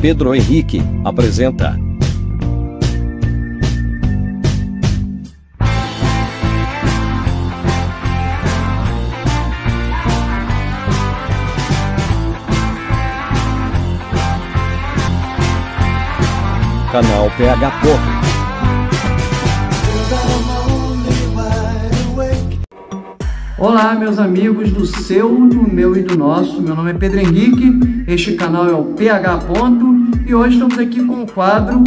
Pedro Henrique apresenta Canal PH Pop. Olá, meus amigos do seu, do meu e do nosso. Meu nome é Pedro Henrique, este canal é o PH Ponto e hoje estamos aqui com o quadro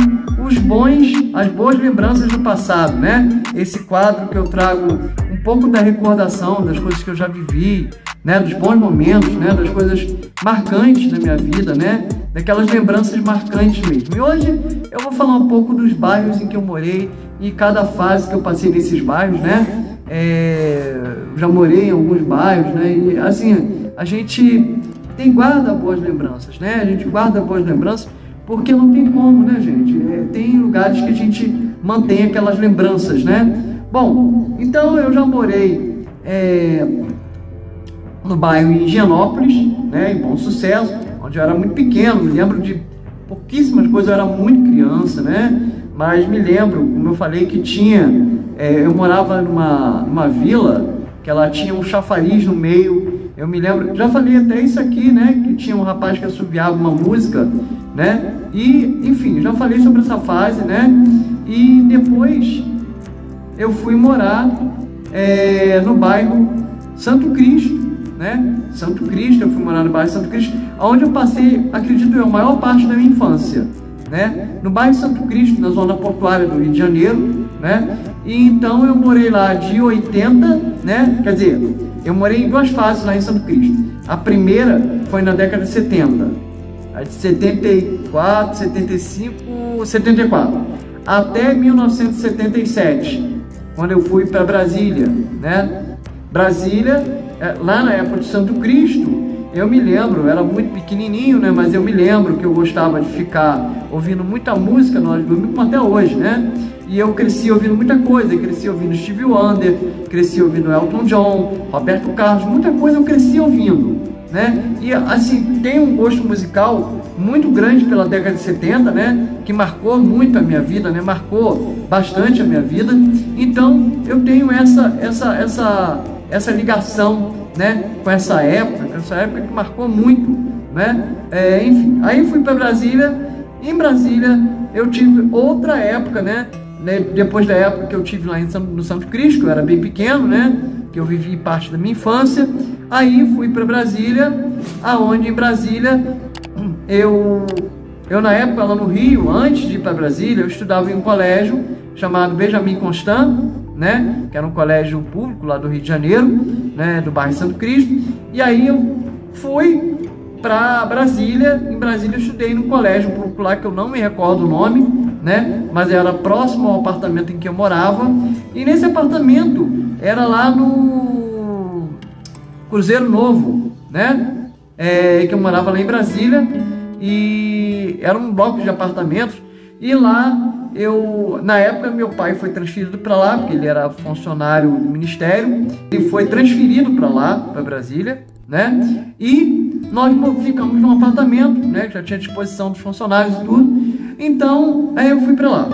as boas lembranças do passado, né? Esse quadro que eu trago um pouco da recordação das coisas que eu já vivi, né? Dos bons momentos, né? Das coisas marcantes da minha vida, né? Daquelas lembranças marcantes mesmo. E hoje eu vou falar um pouco dos bairros em que eu morei e cada fase que eu passei nesses bairros, né? Já morei em alguns bairros, né? E assim, a gente guarda boas lembranças, né? A gente guarda boas lembranças porque não tem como, né, gente? Tem lugares que a gente mantém aquelas lembranças, né? Bom, então eu já morei no bairro Higienópolis, né? Em Bom Sucesso, onde eu era muito pequeno, me lembro de pouquíssimas coisas, eu era muito criança, né? Mas me lembro, como eu falei, que eu morava numa vila que ela tinha um chafariz no meio. Eu me lembro, já falei até isso aqui, né? Que tinha um rapaz que assoviava uma música, né? E, enfim, já falei sobre essa fase, né? E depois eu fui morar no bairro Santo Cristo, né? Santo Cristo, eu fui morar no bairro Santo Cristo, onde eu passei, acredito eu, a maior parte da minha infância, né? No bairro Santo Cristo, na zona portuária do Rio de Janeiro, né? E então eu morei lá de 80, né? Quer dizer, eu morei em duas fases lá em Santo Cristo. A primeira foi na década de 70, a de 74, 75, 74, até 1977, quando eu fui para Brasília, né? Brasília, lá na época de Santo Cristo, eu me lembro, eu era muito pequenininho, né? Mas eu me lembro que eu gostava de ficar ouvindo muita música, nós dormimos como até hoje, né? E eu cresci ouvindo muita coisa, eu cresci ouvindo Stevie Wonder, cresci ouvindo Elton John, Roberto Carlos, muita coisa eu cresci ouvindo, né? E assim, tem um gosto musical muito grande pela década de 70, né? Que marcou muito a minha vida, né? Marcou bastante a minha vida. Então, eu tenho essa ligação, né? Com essa época que marcou muito, né? Enfim, aí fui para Brasília. Em Brasília, eu tive outra época, né? Depois da época que eu tive lá no Santo Cristo, eu era bem pequeno, né? Que eu vivi parte da minha infância. Aí fui para Brasília, aonde em Brasília eu na época lá no Rio, antes de ir para Brasília, eu estudava em um colégio chamado Benjamin Constant, né? Que era um colégio público lá do Rio de Janeiro, né? Do bairro Santo Cristo. E aí eu fui para Brasília. Em Brasília eu estudei num colégio público lá que eu não me recordo o nome, né? Mas era próximo ao apartamento em que eu morava. E nesse apartamento era lá no Cruzeiro Novo, né? Que eu morava lá em Brasília. E era um bloco de apartamentos. E lá na época meu pai foi transferido para lá, porque ele era funcionário do ministério. Ele foi transferido para lá, para Brasília, né? E nós ficamos num apartamento, né? Que já tinha disposição dos funcionários e tudo. Então, aí eu fui para lá.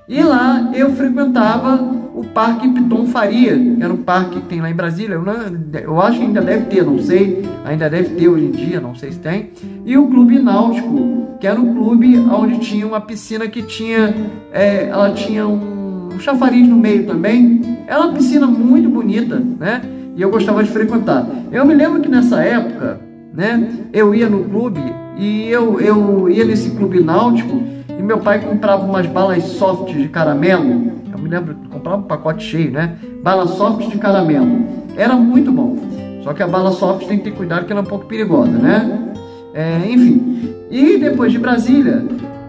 E lá eu frequentava o Parque Piton Faria, que era um parque que tem lá em Brasília. Eu acho que ainda deve ter, não sei. Ainda deve ter hoje em dia, não sei se tem. E o Clube Náutico, que era um clube onde tinha uma piscina que ela tinha um chafariz no meio também. Era uma piscina muito bonita, né? E eu gostava de frequentar. Eu me lembro que nessa época, né? Eu ia no clube e eu ia nesse clube náutico e meu pai comprava umas balas soft de caramelo. Eu me lembro, comprava um pacote cheio, né? Bala soft de caramelo. Era muito bom. Só que a bala soft tem que ter cuidado que ela é um pouco perigosa, né? Enfim. E depois de Brasília,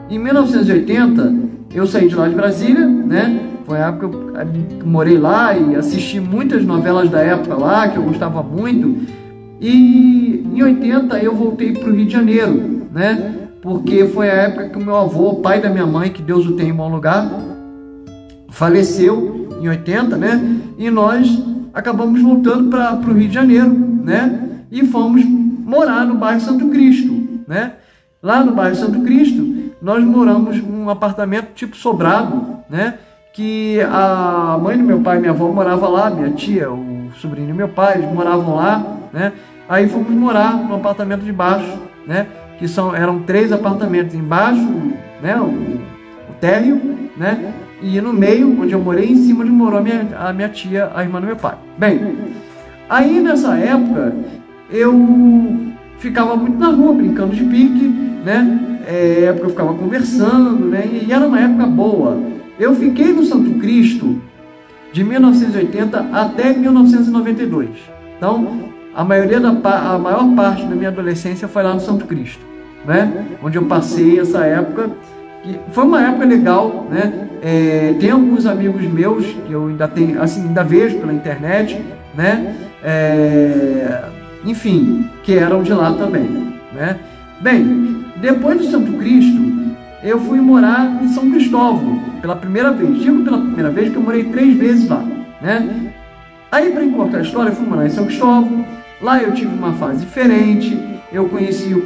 em 1980, eu saí de lá de Brasília, né? Foi a época que eu morei lá e assisti muitas novelas da época lá, que eu gostava muito. E em 80 eu voltei para o Rio de Janeiro, né? Porque foi a época que o meu avô, pai da minha mãe, que Deus o tenha em bom lugar, faleceu em 80, né? E nós acabamos voltando para o Rio de Janeiro, né? E fomos morar no bairro Santo Cristo, né? Lá no bairro Santo Cristo, nós moramos num apartamento tipo sobrado, né? Que a mãe do meu pai e minha avó morava lá, minha tia, o sobrinho do meu pai, eles moravam lá, né? Aí fomos morar no apartamento de baixo, né? Que eram 3 apartamentos embaixo, né? O térreo, né? E no meio, onde eu morei, em cima onde morou a minha tia, a irmã do meu pai. Bem, aí nessa época eu ficava muito na rua brincando de pique, né? Época eu ficava conversando, né? E era uma época boa. Eu fiquei no Santo Cristo de 1980 até 1992. Então, a maior parte da minha adolescência foi lá no Santo Cristo, né? Onde eu passei essa época, que foi uma época legal, né? Tem alguns amigos meus que eu ainda tenho, assim, ainda vejo pela internet, né? Enfim, que eram de lá também, né? Bem, depois do Santo Cristo, eu fui morar em São Cristóvão pela primeira vez. Digo pela primeira vez porque eu morei 3 vezes lá, né? Aí, para encurtar a história, eu fui morar em São Cristóvão. Lá eu tive uma fase diferente. Eu conheci o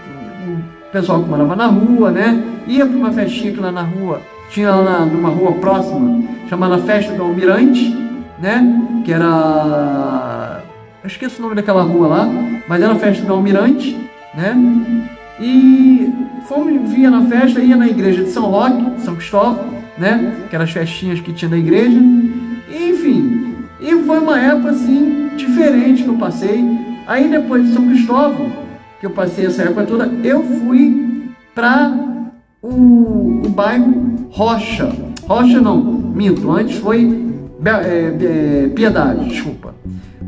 pessoal que morava na rua, né? Ia para uma festinha que lá na rua, tinha lá numa rua próxima, chamada Festa do Almirante, né? Que era... eu esqueço o nome daquela rua lá, mas era a Festa do Almirante, né? E via na festa, ia na igreja de São Roque, São Cristóvão, né? Aquelas festinhas que tinha na igreja. E, enfim, e foi uma época assim diferente que eu passei. Aí depois de São Cristóvão, que eu passei essa época toda, eu fui para o bairro Rocha. Rocha não, minto, antes foi Piedade, desculpa.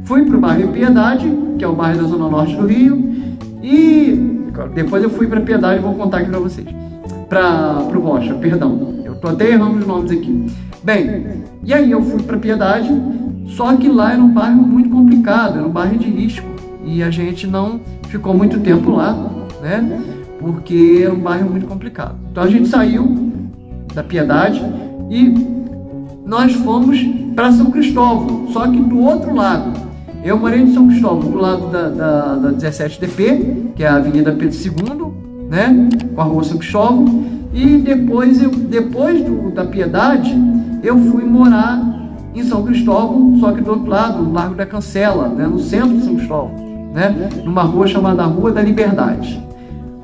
Fui para o bairro Piedade, que é o bairro da Zona Norte do Rio, e depois eu fui para Piedade, vou contar aqui para vocês. Para o Rocha, perdão. Eu estou até errando os nomes aqui. Bem, e aí eu fui para Piedade, só que lá era um bairro muito complicado, era um bairro de risco. E a gente não ficou muito tempo lá, né? Porque era um bairro muito complicado. Então a gente saiu da Piedade e nós fomos para São Cristóvão, só que do outro lado. Eu morei em São Cristóvão, do lado da 17DP, que é a Avenida Pedro II, né, com a Rua São Cristóvão, e depois da Piedade, eu fui morar em São Cristóvão, só que do outro lado, no Largo da Cancela, né, no centro de São Cristóvão, né, numa rua chamada Rua da Liberdade.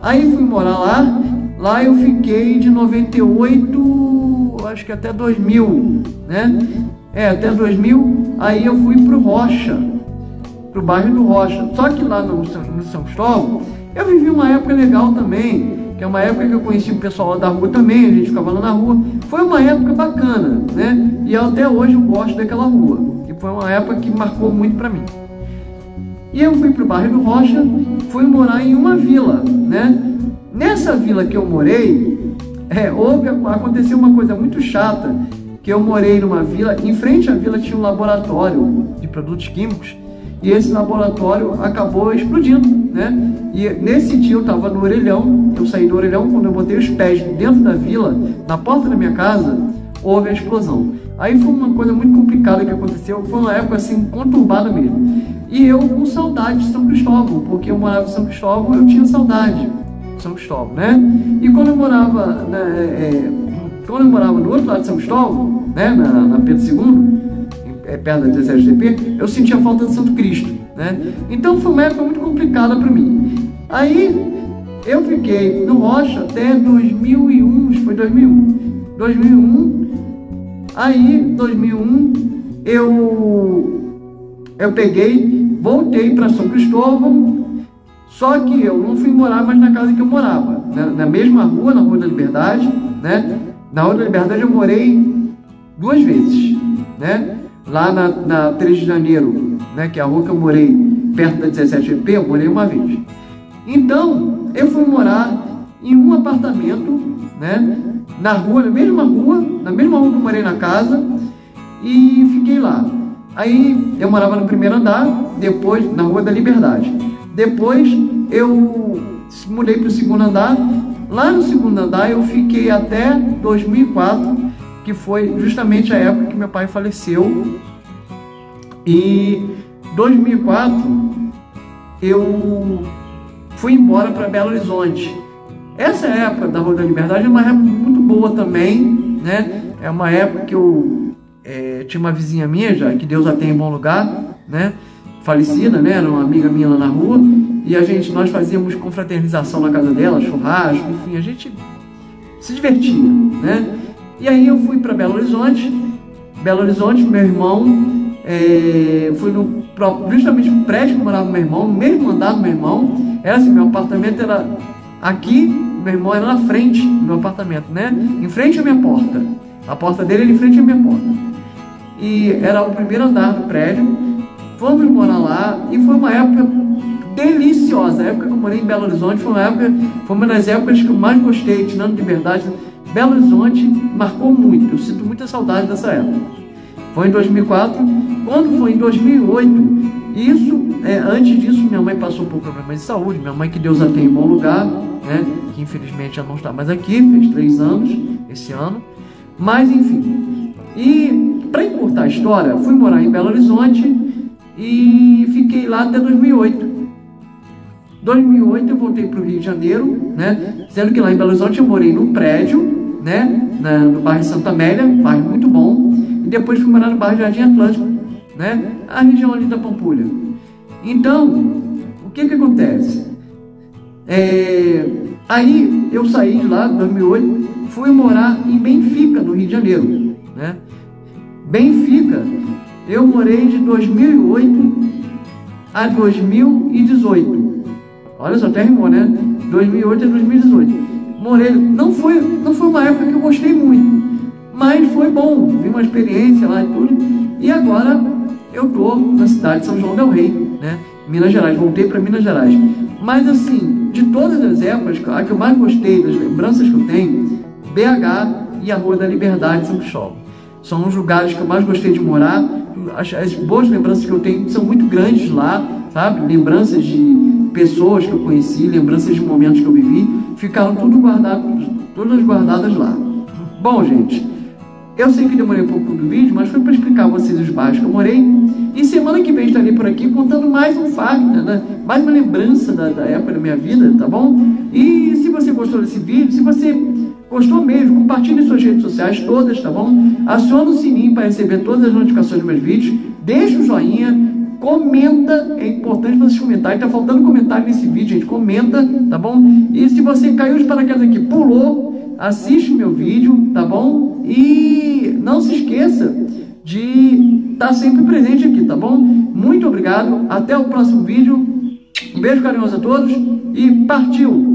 Aí fui morar lá eu fiquei de 98, acho que até 2000, né, até 2000, aí eu fui pro Rocha, pro bairro do Rocha. Só que lá no São Cristóvão, eu vivi uma época legal também, que é uma época que eu conheci o pessoal da rua também, a gente ficava lá na rua. Foi uma época bacana, né? E até hoje eu gosto daquela rua, que foi uma época que marcou muito para mim. E eu fui pro bairro do Rocha, fui morar em uma vila, né? Nessa vila que eu morei, aconteceu uma coisa muito chata, que eu morei numa vila, em frente à vila tinha um laboratório de produtos químicos, e esse laboratório acabou explodindo, né? E nesse dia eu estava no Orelhão, eu saí do Orelhão, quando eu botei os pés dentro da vila, na porta da minha casa, houve a explosão. Aí foi uma coisa muito complicada que aconteceu, foi uma época assim, conturbada mesmo. E eu com saudade de São Cristóvão, porque eu morava em São Cristóvão, eu tinha saudade de São Cristóvão, né? E quando eu morava, no outro lado de São Cristóvão, né, na Pedro II, perto da 17DP, eu sentia falta de Santo Cristo, né? Então foi uma época muito complicada para mim. Aí eu fiquei no Rocha até 2001, acho que foi 2001. Aí 2001 eu peguei, voltei para São Cristóvão, só que eu não fui morar mais na casa que eu morava, na mesma rua, na Rua da Liberdade, né? Na Rua da Liberdade eu morei 2 vezes, né? Lá na 3 de janeiro, né, que é a rua que eu morei, perto da 17EP, eu morei uma vez. Então, eu fui morar em um apartamento, né, na mesma rua que eu morei na casa, e fiquei lá. Aí, eu morava no primeiro andar, depois, na Rua da Liberdade. Depois, eu mudei para o segundo andar. Lá no segundo andar, eu fiquei até 2004, que foi justamente a época que meu pai faleceu. E 2004 eu fui embora para Belo Horizonte, Essa época da Rua da Liberdade é uma época muito boa também, né? É uma época que eu tinha uma vizinha minha, já que Deus a tem em bom lugar, né? Falecida, né? Era uma amiga minha lá na rua, e nós fazíamos confraternização na casa dela, churrasco, enfim, a gente se divertia, né? E aí eu fui para Belo Horizonte, meu irmão foi justamente no prédio que morava meu irmão, no mesmo andar do meu irmão. Era assim, meu apartamento era aqui, meu irmão era na frente do meu apartamento, né? Em frente à minha porta. A porta dele era em frente à minha porta. E era o primeiro andar do prédio. Fomos morar lá e foi uma época deliciosa. A época que eu morei em Belo Horizonte foi uma das épocas que eu mais gostei, tirando Liberdade. Belo Horizonte marcou muito. Eu sinto muita saudade dessa época. Foi em 2004. Quando foi em 2008, antes disso, minha mãe passou por problemas de saúde. Minha mãe, que Deus a tem em bom lugar, né? Que infelizmente já não está mais aqui, fez 3 anos esse ano. Mas enfim. E para encurtar a história, fui morar em Belo Horizonte e fiquei lá até 2008. 2008 eu voltei para o Rio de Janeiro, né? Sendo que lá em Belo Horizonte eu morei num prédio, né? No bairro Santa Amélia, bairro muito bom. E depois fui morar no bairro Jardim Atlântico, né? A região ali da Pampulha. Então, o que acontece? Aí eu saí de lá em 2008, fui morar em Benfica, no Rio de Janeiro, né? Benfica, eu morei de 2008 a 2018. Olha só, até rimou, né? 2008 a 2018. Morei, não foi uma época que eu gostei muito, mas foi bom, vi uma experiência lá e tudo. E agora eu tô na cidade de São João del Rei, né? Minas Gerais, voltei para Minas Gerais. Mas assim, de todas as épocas, a que eu mais gostei, das lembranças que eu tenho, BH e a Rua da Liberdade, São Cristóvão. São os lugares que eu mais gostei de morar. As boas lembranças que eu tenho são muito grandes lá, sabe? Lembranças de pessoas que eu conheci, lembranças de momentos que eu vivi, ficaram todas guardadas lá. Bom, gente, eu sei que demorei um pouco do vídeo, mas foi para explicar a vocês os bairros que eu morei. E semana que vem estarei por aqui contando mais um fato, né? Mais uma lembrança da época da minha vida, tá bom? E se você gostou desse vídeo, se você gostou mesmo, compartilhe em suas redes sociais todas, tá bom? Aciona o sininho para receber todas as notificações dos meus vídeos. Deixa o joinha, comenta, é importante vocês comentarem. Tá faltando comentário nesse vídeo, gente, comenta, tá bom? E se você caiu de paraquedas aqui, pulou, assiste meu vídeo, tá bom? E não se esqueça de estar sempre presente aqui, tá bom? Muito obrigado, até o próximo vídeo. Um beijo carinhoso a todos e partiu!